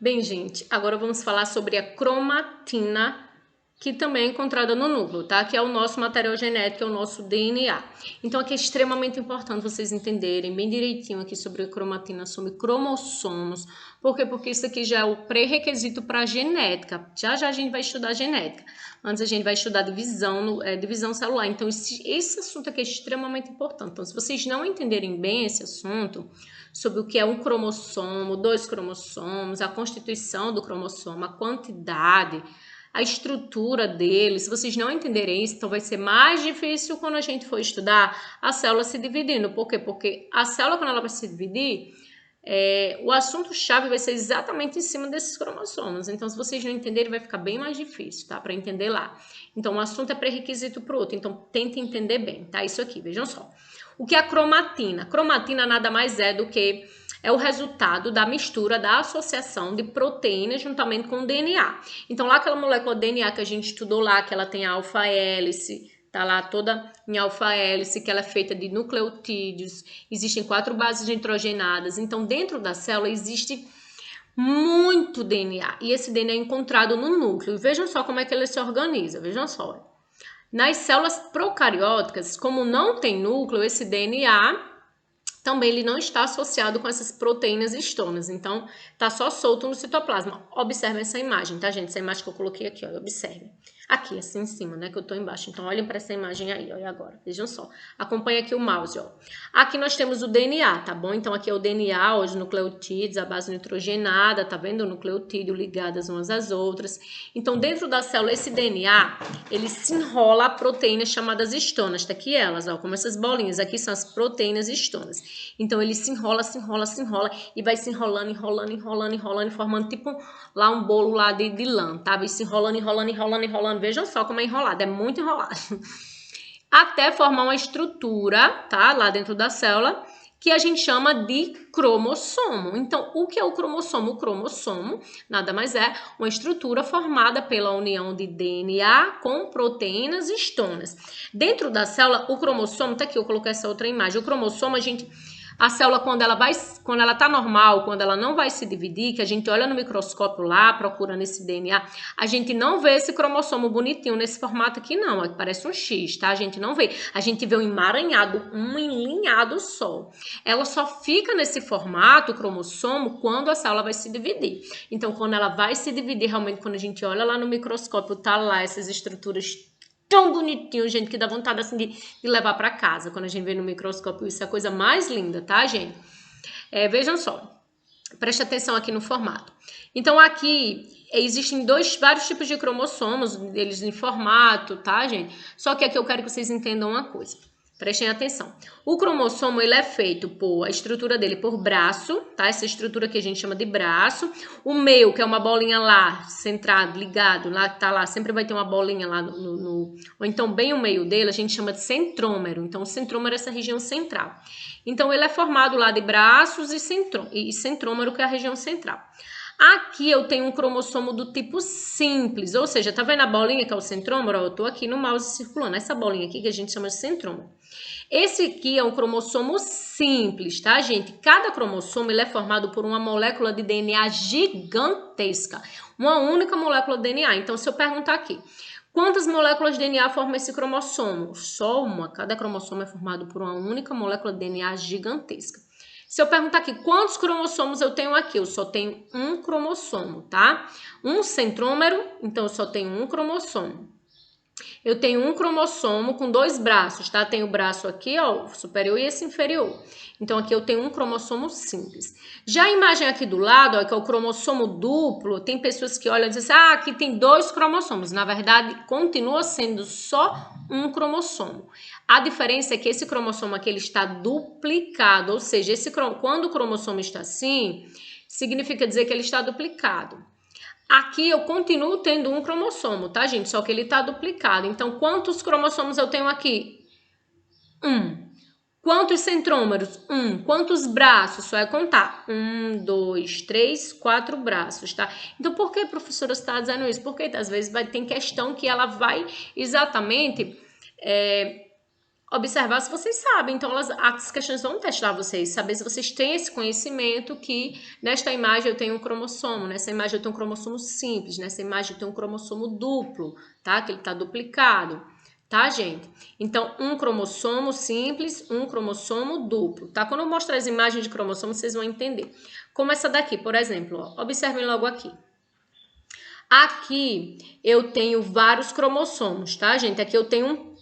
Bem, gente, agora vamos falar sobre a cromatina, que também é encontrada no núcleo, tá? Que é o nosso material genético, é o nosso DNA. Então, aqui é extremamente importante vocês entenderem bem direitinho aqui sobre a cromatina, sobre cromossomos. Por quê? Porque isso aqui já é o pré-requisito para a genética. Já já a gente vai estudar genética. Antes a gente vai estudar divisão celular. Então, esse assunto aqui é extremamente importante. Então, se vocês não entenderem bem esse assunto, sobre o que é um cromossomo, 2 cromossomos, a constituição do cromossomo, a quantidade, a estrutura dele, se vocês não entenderem isso, então vai ser mais difícil quando a gente for estudar a célula se dividindo. Por quê? Porque a célula, quando ela vai se dividir, o assunto-chave vai ser exatamente em cima desses cromossomos. Então, se vocês não entenderem, vai ficar bem mais difícil, tá? Para entender lá. Então, um assunto é pré-requisito para o outro. Então, tente entender bem, tá? Isso aqui, vejam só. O que é a cromatina? Cromatina nada mais é do que o resultado da mistura, da associação de proteínas juntamente com o DNA. Então, lá aquela molécula DNA que a gente estudou lá, que ela tem a alfa-hélice, tá lá toda em alfa-hélice, que ela é feita de nucleotídeos, existem 4 bases nitrogenadas. Então, dentro da célula existe muito DNA, e esse DNA é encontrado no núcleo. E vejam só como é que ele se organiza, vejam só. Nas células procarióticas, como não tem núcleo, esse DNA também ele não está associado com essas proteínas histonas, então tá só solto no citoplasma. Observem essa imagem, tá, gente? Essa imagem que eu coloquei aqui, ó, observem. Aqui, assim em cima, né, que eu tô embaixo. Então, olhem para essa imagem aí, olha agora. Vejam só. Acompanha aqui o mouse, ó. Aqui nós temos o DNA, tá bom? Então, aqui é o DNA, os nucleotídeos, a base nitrogenada, tá vendo? O nucleotídeo ligadas umas às outras. Então, dentro da célula, esse DNA, ele se enrola a proteínas chamadas histonas. Tá aqui elas, ó, como essas bolinhas. Aqui são as proteínas histonas. Então, ele se enrola e vai se enrolando, formando tipo lá um bolo lá de lã, tá? Vai se enrolando. Vejam só como é enrolado, é muito enrolado. Até formar uma estrutura, tá? Lá dentro da célula, que a gente chama de cromossomo. Então, o que é o cromossomo? O cromossomo nada mais é uma estrutura formada pela união de DNA com proteínas histonas. Dentro da célula, o cromossomo, tá aqui, eu coloquei essa outra imagem. O cromossomo, a célula, quando ela tá normal, quando ela não vai se dividir, que a gente olha no microscópio lá, procurando esse DNA, a gente não vê esse cromossomo bonitinho nesse formato aqui não, ó, que parece um X, tá? A gente não vê. A gente vê um emaranhado, um enlinhado só. Ela só fica nesse formato, o cromossomo, quando a célula vai se dividir. Então, quando ela vai se dividir, realmente, quando a gente olha lá no microscópio, tá lá essas estruturas tão bonitinho, gente, que dá vontade assim de levar para casa. Quando a gente vê no microscópio, isso é a coisa mais linda, tá, gente? Vejam só, preste atenção aqui no formato. Então, aqui existem vários tipos de cromossomos, eles em formato, tá, gente? Só que aqui eu quero que vocês entendam uma coisa. Prestem atenção. O cromossomo, ele é feito a estrutura dele por braço, tá? Essa estrutura que a gente chama de braço. O meio, que é uma bolinha lá, centrado, ligado, lá, tá lá, sempre vai ter uma bolinha lá ou então bem o meio dele, a gente chama de centrômero. Então, o centrômero é essa região central. Então, ele é formado lá de braços e centrômero, que é a região central. Aqui eu tenho um cromossomo do tipo simples, ou seja, tá vendo a bolinha que é o centrômero? Eu tô aqui no mouse circulando, essa bolinha aqui que a gente chama de centrômero. Esse aqui é um cromossomo simples, tá, gente? Cada cromossomo ele é formado por uma molécula de DNA gigantesca, uma única molécula de DNA. Então, se eu perguntar aqui, quantas moléculas de DNA formam esse cromossomo? Só uma. Cada cromossomo é formado por uma única molécula de DNA gigantesca. Se eu perguntar aqui, quantos cromossomos eu tenho aqui? Eu só tenho um cromossomo, tá? Um centrômero, então eu só tenho um cromossomo. Eu tenho um cromossomo com 2 braços, tá? Tem o braço aqui, ó, superior e esse inferior. Então, aqui eu tenho um cromossomo simples. Já a imagem aqui do lado, ó, que é o cromossomo duplo, tem pessoas que olham e dizem assim, aqui tem 2 cromossomos. Na verdade, continua sendo só um cromossomo. A diferença é que esse cromossomo aqui, ele está duplicado, ou seja, quando o cromossomo está assim, significa dizer que ele está duplicado. Aqui eu continuo tendo um cromossomo, tá, gente? Só que ele tá duplicado. Então, quantos cromossomos eu tenho aqui? 1. Quantos centrômeros? 1. Quantos braços? Só é contar. 1, 2, 3, 4 braços, tá? Então, por que a professora está dizendo isso? Porque às vezes tem questão que ela vai exatamente observar se vocês sabem. Então, as questões vão testar vocês, saber se vocês têm esse conhecimento que nesta imagem eu tenho um cromossomo, nessa imagem eu tenho um cromossomo simples, nessa imagem eu tenho um cromossomo duplo, tá? Que ele está duplicado, tá, gente? Então, um cromossomo simples, um cromossomo duplo, tá? Quando eu mostrar as imagens de cromossomo, vocês vão entender. Como essa daqui, por exemplo, ó, observem logo aqui. Aqui eu tenho vários cromossomos, tá, gente? Aqui eu tenho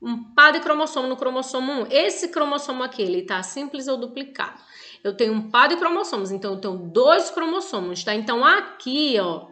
um par de cromossomo no cromossomo 1. Esse cromossomo aqui, ele tá simples ou duplicado. Eu tenho um par de cromossomos, então eu tenho 2 cromossomos, tá? Então aqui, ó,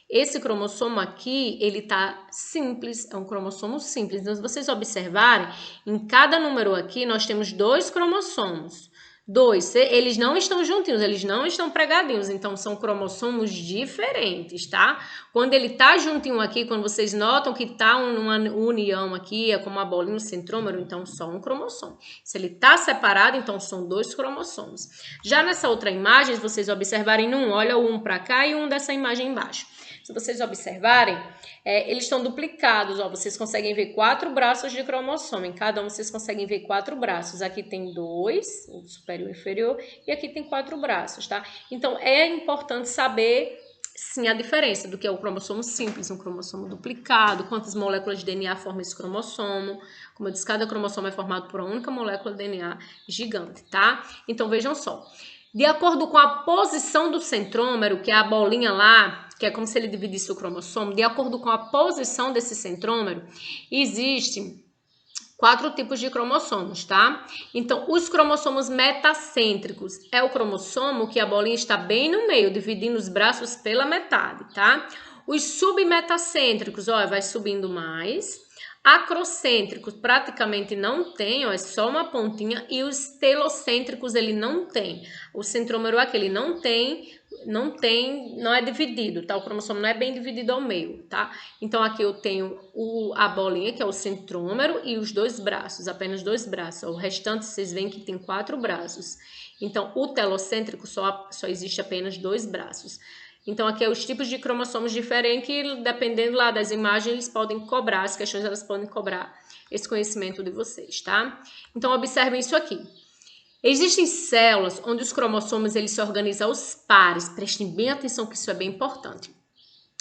esse cromossomo aqui, ele tá simples, é um cromossomo simples. Então, se vocês observarem, em cada número aqui, nós temos 2 cromossomos. 2, eles não estão juntinhos, eles não estão pregadinhos, então são cromossomos diferentes, tá? Quando ele tá juntinho aqui, quando vocês notam que tá uma união aqui, é como uma bolinha no centrômero, então só um cromossomo. Se ele tá separado, então são 2 cromossomos. Já nessa outra imagem, se vocês observarem olha o um para cá e um dessa imagem embaixo. Se vocês observarem, eles estão duplicados, ó, vocês conseguem ver 4 braços de cromossomo, em cada um vocês conseguem ver 4 braços, aqui tem 2, o superior e inferior, e aqui tem 4 braços, tá? Então, é importante saber, sim, a diferença do que é o cromossomo simples, um cromossomo duplicado, quantas moléculas de DNA formam esse cromossomo, como eu disse, cada cromossomo é formado por uma única molécula de DNA gigante, tá? Então, vejam só, de acordo com a posição do centrômero, que é a bolinha lá, que é como se ele dividisse o cromossomo, de acordo com a posição desse centrômero, existem 4 tipos de cromossomos, tá? Então, os cromossomos metacêntricos é o cromossomo que a bolinha está bem no meio, dividindo os braços pela metade, tá? Os submetacêntricos, ó, vai subindo mais. Acrocêntricos praticamente não tem, ó, é só uma pontinha, e os telocêntricos ele não tem. O centrômero aqui ele não é dividido, tá? O cromossomo não é bem dividido ao meio, tá? Então aqui eu tenho a bolinha, que é o centrômero, e os 2 braços, apenas 2 braços. O restante vocês veem que tem 4 braços. Então o telocêntrico só existe apenas 2 braços. Então, aqui é os tipos de cromossomos diferentes que, dependendo lá das imagens, eles podem cobrar, as questões elas podem cobrar esse conhecimento de vocês, tá? Então, observem isso aqui. Existem células onde os cromossomos eles se organizam aos pares, prestem bem atenção que isso é bem importante.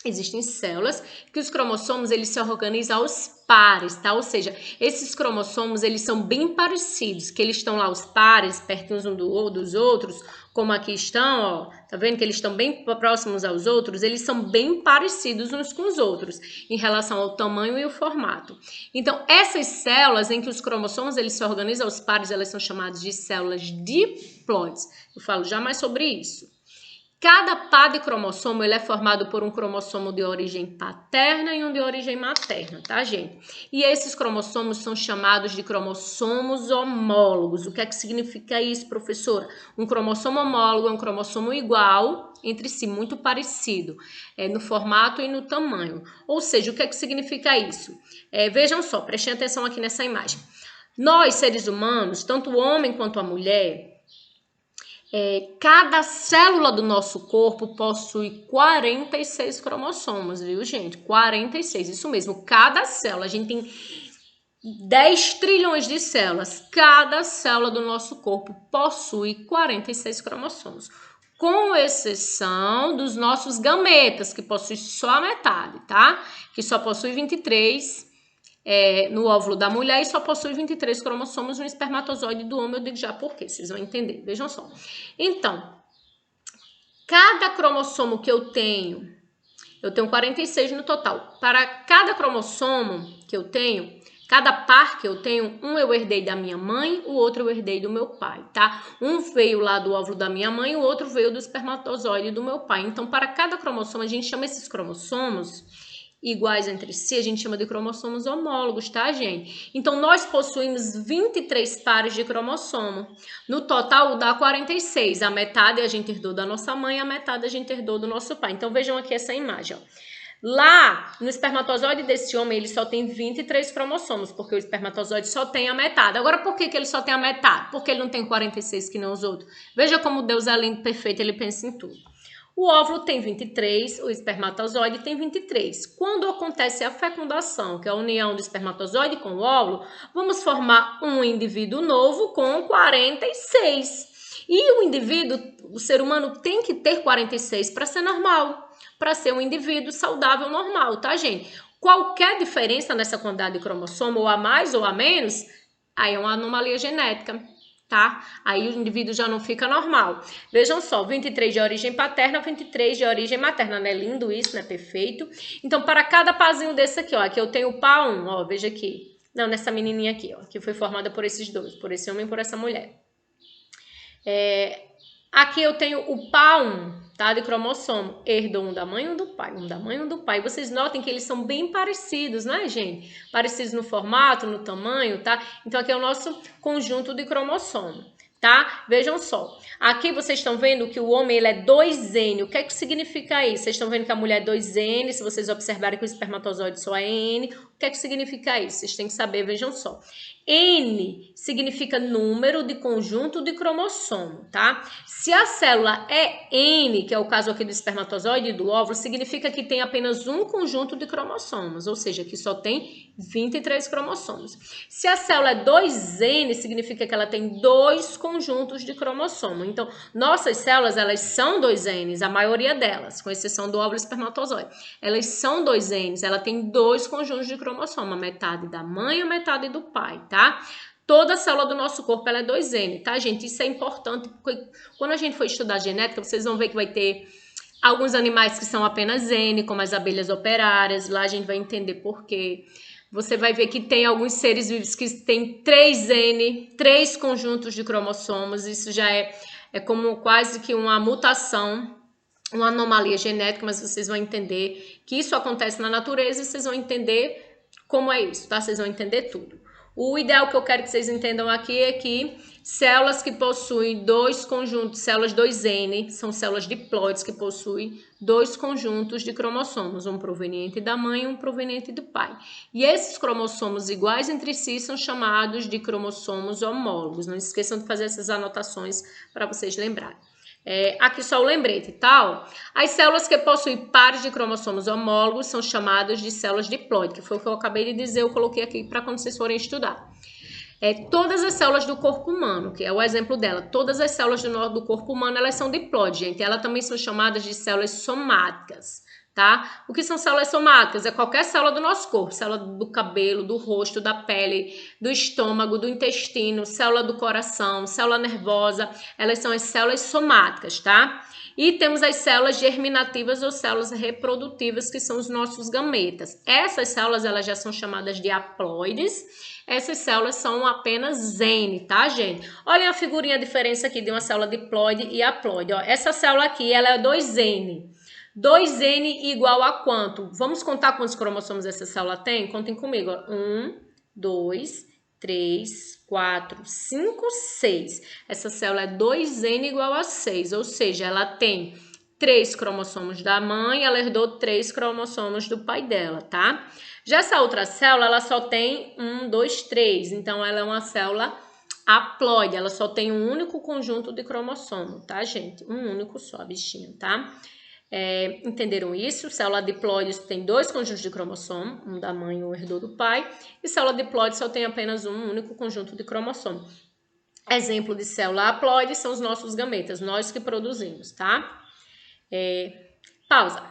Existem células que os cromossomos eles se organizam aos pares, tá? Ou seja, esses cromossomos eles são bem parecidos, que eles estão lá os pares, pertinhos dos outros, como aqui estão, ó, tá vendo que eles estão bem próximos aos outros? Eles são bem parecidos uns com os outros, em relação ao tamanho e o formato. Então, essas células em que os cromossomos eles se organizam aos pares, elas são chamadas de células diploides. Eu falo já mais sobre isso. Cada par de cromossomo ele é formado por um cromossomo de origem paterna e um de origem materna, tá, gente? E esses cromossomos são chamados de cromossomos homólogos. O que é que significa isso, professora? Um cromossomo homólogo é um cromossomo igual entre si, muito parecido, no formato e no tamanho. Ou seja, o que é que significa isso? Vejam só, prestem atenção aqui nessa imagem. Nós, seres humanos, tanto o homem quanto a mulher, cada célula do nosso corpo possui 46 cromossomos, viu, gente? 46, isso mesmo, cada célula. A gente tem 10 trilhões de células. Cada célula do nosso corpo possui 46 cromossomos, com exceção dos nossos gametas, que possuem só a metade, tá? Que só possui 23 no óvulo da mulher e só possui 23 cromossomos no espermatozoide do homem. Eu digo já por quê, vocês vão entender. Vejam só. Então, cada cromossomo que eu tenho 46 no total. Para cada cromossomo que eu tenho, cada par que eu tenho, um eu herdei da minha mãe, o outro eu herdei do meu pai, tá? Um veio lá do óvulo da minha mãe, o outro veio do espermatozoide do meu pai. Então, para cada cromossomo, a gente chama esses cromossomos iguais entre si, a gente chama de cromossomos homólogos, tá, gente? Então, nós possuímos 23 pares de cromossomo. No total, dá 46. A metade a gente herdou da nossa mãe, a metade a gente herdou do nosso pai. Então, vejam aqui essa imagem, ó. Lá, no espermatozoide desse homem, ele só tem 23 cromossomos, porque o espermatozoide só tem a metade. Agora, por que ele só tem a metade? Porque ele não tem 46 que nem os outros. Veja como Deus é lindo, perfeito, ele pensa em tudo. O óvulo tem 23, o espermatozoide tem 23. Quando acontece a fecundação, que é a união do espermatozoide com o óvulo, vamos formar um indivíduo novo com 46. E o indivíduo, o ser humano tem que ter 46 para ser normal, para ser um indivíduo saudável normal, tá, gente? Qualquer diferença nessa quantidade de cromossomo, ou a mais ou a menos, aí é uma anomalia genética, tá? Aí o indivíduo já não fica normal. Vejam só, 23 de origem paterna, 23 de origem materna, né? Lindo isso, né? Perfeito. Então, para cada pazinho desse aqui, ó, aqui eu tenho o pá 1, ó, veja aqui. Não, nessa menininha aqui, ó, que foi formada por esses dois, por esse homem e por essa mulher. Aqui eu tenho o pá 1, tá? De cromossomo. Herdou um da mãe e um do pai, um da mãe e um do pai. Vocês notem que eles são bem parecidos, né, gente? Parecidos no formato, no tamanho, tá? Então aqui é o nosso conjunto de cromossomo, tá? Vejam só. Aqui vocês estão vendo que o homem ele é 2N. O que é que significa isso? Vocês estão vendo que a mulher é 2N. Se vocês observarem que o espermatozoide só é N. O que é que significa isso? Vocês têm que saber, vejam só. N significa número de conjunto de cromossomo, tá? Se a célula é N, que é o caso aqui do espermatozoide e do óvulo, significa que tem apenas um conjunto de cromossomos, ou seja, que só tem 23 cromossomos. Se a célula é 2N, significa que ela tem dois conjuntos de cromossomo. Então, nossas células, elas são 2Ns, a maioria delas, com exceção do óvulo e espermatozoide. Elas são 2Ns, ela tem dois conjuntos de cromossomo, a metade da mãe e a metade do pai, tá? Toda célula do nosso corpo ela é 2N, tá, gente? Isso é importante, porque quando a gente for estudar genética, vocês vão ver que vai ter alguns animais que são apenas N, como as abelhas operárias. Lá a gente vai entender por quê. Você vai ver que tem alguns seres vivos que têm 3N, 3 conjuntos de cromossomos. Isso já é como quase que uma mutação, uma anomalia genética, mas vocês vão entender que isso acontece na natureza e vocês vão entender como é isso, tá? Vocês vão entender tudo. O ideal que eu quero que vocês entendam aqui é que células que possuem dois conjuntos, células 2N, são células diploides que possuem dois conjuntos de cromossomos, um proveniente da mãe e um proveniente do pai. E esses cromossomos iguais entre si são chamados de cromossomos homólogos. Não esqueçam de fazer essas anotações para vocês lembrarem. Aqui só o lembrete, tá? As células que possuem pares de cromossomos homólogos são chamadas de células diploides, que foi o que eu acabei de dizer, eu coloquei aqui para quando vocês forem estudar. Todas as células do corpo humano, que é o exemplo dela, todas as células do corpo humano, elas são diploides, gente. Elas também são chamadas de células somáticas, tá? O que são células somáticas? É qualquer célula do nosso corpo, célula do cabelo, do rosto, da pele, do estômago, do intestino, célula do coração, célula nervosa, elas são as células somáticas, tá? E temos as células germinativas ou células reprodutivas, que são os nossos gametas. Essas células, elas já são chamadas de haploides. Essas células são apenas N, tá, gente? Olha a figurinha, a diferença aqui de uma célula diploide e haploide. Ó, essa célula aqui, ela é 2N. 2N igual a quanto? Vamos contar quantos cromossomos essa célula tem? Contem comigo. 1, 2, 3, 4, 5, 6. Essa célula é 2N igual a 6, ou seja, ela tem 3 cromossomos da mãe, ela herdou 3 cromossomos do pai dela, tá? Já essa outra célula, ela só tem 1, 2, 3, então ela é uma célula haploide, ela só tem um único conjunto de cromossomo, tá, gente? Um único só, bichinho, tá? Entenderam isso? Célula diploide tem 2 conjuntos de cromossomo, um da mãe e um herdou do pai, e célula diploide só tem apenas um único conjunto de cromossomo. Exemplo de célula haploide são os nossos gametas, nós que produzimos, tá? Pausa.